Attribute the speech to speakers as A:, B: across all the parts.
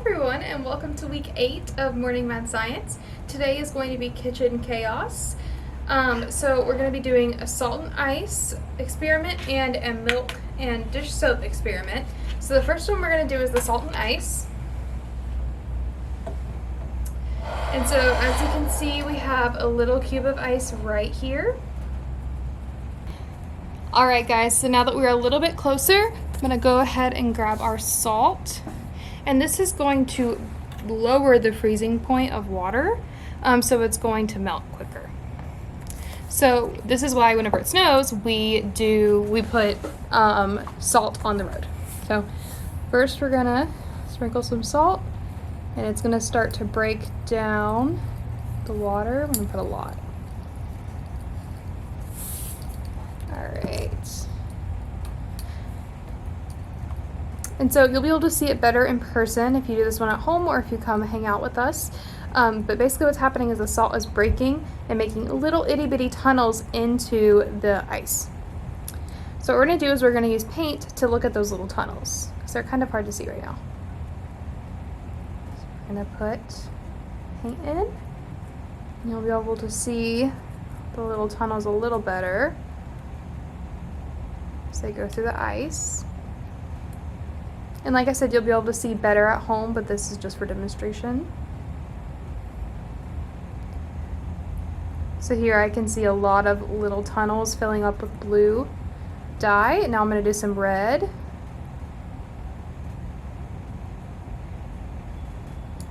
A: everyone, and welcome to week 8 of Morning Math Science. Today is going to be kitchen chaos. So we're going to be doing a salt and ice experiment and a milk and dish soap experiment. So the first one we're going to do is the salt and ice. And so as you can see, we have a little cube of ice right here. Alright guys, so now that we're a little bit closer, I'm going to go ahead and grab our salt. And this is going to lower the freezing point of water, so it's going to melt quicker. So this is why whenever it snows, we put salt on the road. So first we're gonna sprinkle some salt, and it's gonna start to break down the water. I'm gonna put a lot. All right. And so you'll be able to see it better in person if you do this one at home or if you come hang out with us. But basically what's happening is the salt is breaking and making little itty bitty tunnels into the ice. So what we're gonna do is we're gonna use paint to look at those little tunnels, because they're kind of hard to see right now. So we're gonna put paint in, and you'll be able to see the little tunnels a little better as they go through the ice. And like I said, you'll be able to see better at home, but this is just for demonstration. So here I can see a lot of little tunnels filling up with blue dye. Now I'm going to do some red.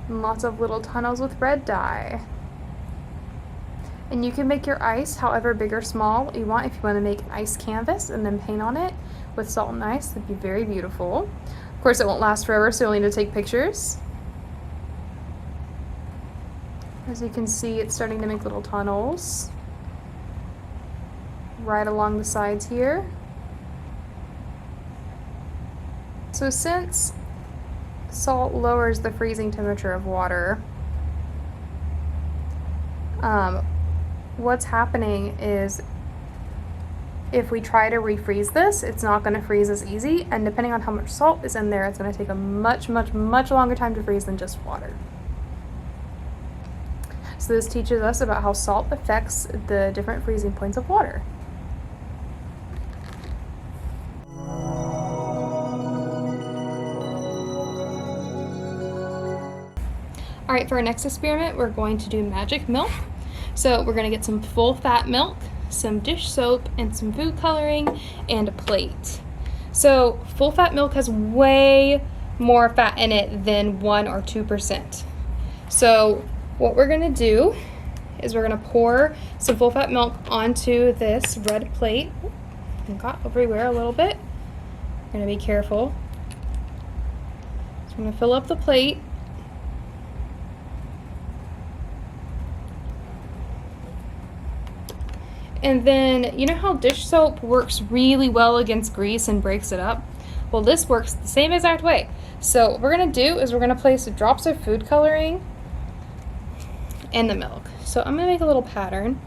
A: And lots of little tunnels with red dye. And you can make your ice however big or small you want. If you want to make an ice canvas and then paint on it with salt and ice, that'd be very beautiful. Of course, it won't last forever, so you'll need to take pictures. As you can see, it's starting to make little tunnels right along the sides here. So since salt lowers the freezing temperature of water, what's happening is if we try to refreeze this, it's not going to freeze as easy, and depending on how much salt is in there, it's going to take a much longer time to freeze than just water. So this teaches us about how salt affects the different freezing points of water. Alright, for our next experiment, we're going to do magic milk. So we're going to get some full fat milk, some dish soap, and some food coloring, and a plate. So full fat milk has way more fat in it than 1 or 2%. So what we're gonna do is we're gonna pour some full fat milk onto this red plate. It got everywhere a little bit. We're gonna be careful. So I'm gonna fill up the plate. And then, you know how dish soap works really well against grease and breaks it up? Well, this works the same exact way. So what we're gonna do is we're gonna place drops of food coloring in the milk. So I'm gonna make a little pattern.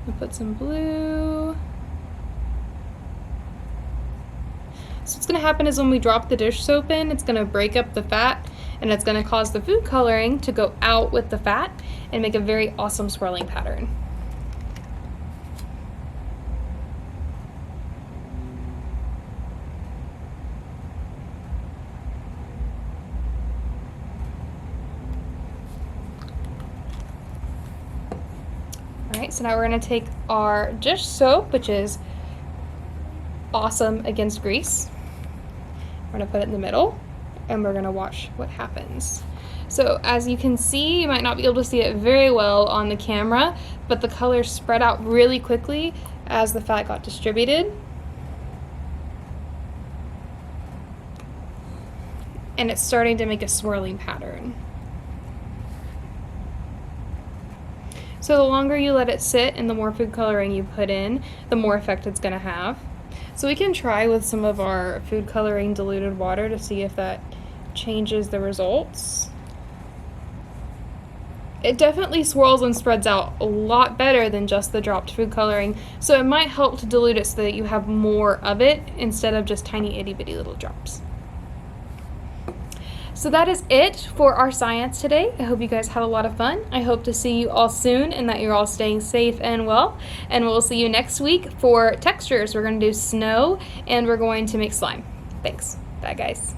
A: I'll put some blue. So what's gonna happen is when we drop the dish soap in, it's gonna break up the fat, and it's going to cause the food coloring to go out with the fat and make a very awesome swirling pattern. Alright, so now we're going to take our dish soap, which is awesome against grease. We're going to put it in the middle, and we're gonna watch what happens. So as you can see, you might not be able to see it very well on the camera, but the colors spread out really quickly as the fat got distributed. And it's starting to make a swirling pattern. So the longer you let it sit and the more food coloring you put in, the more effect it's gonna have. So we can try with some of our food coloring diluted water to see if that changes the results. it definitely swirls and spreads out a lot better than just the dropped food coloring. So it might help to dilute it so that you have more of it instead of just tiny itty bitty little drops. So that is it for our science today. I hope you guys have a lot of fun. I hope to see you all soon and that you're all staying safe and well. And we'll see you next week for textures. We're going to do snow and we're going to make slime. Thanks. Bye, guys.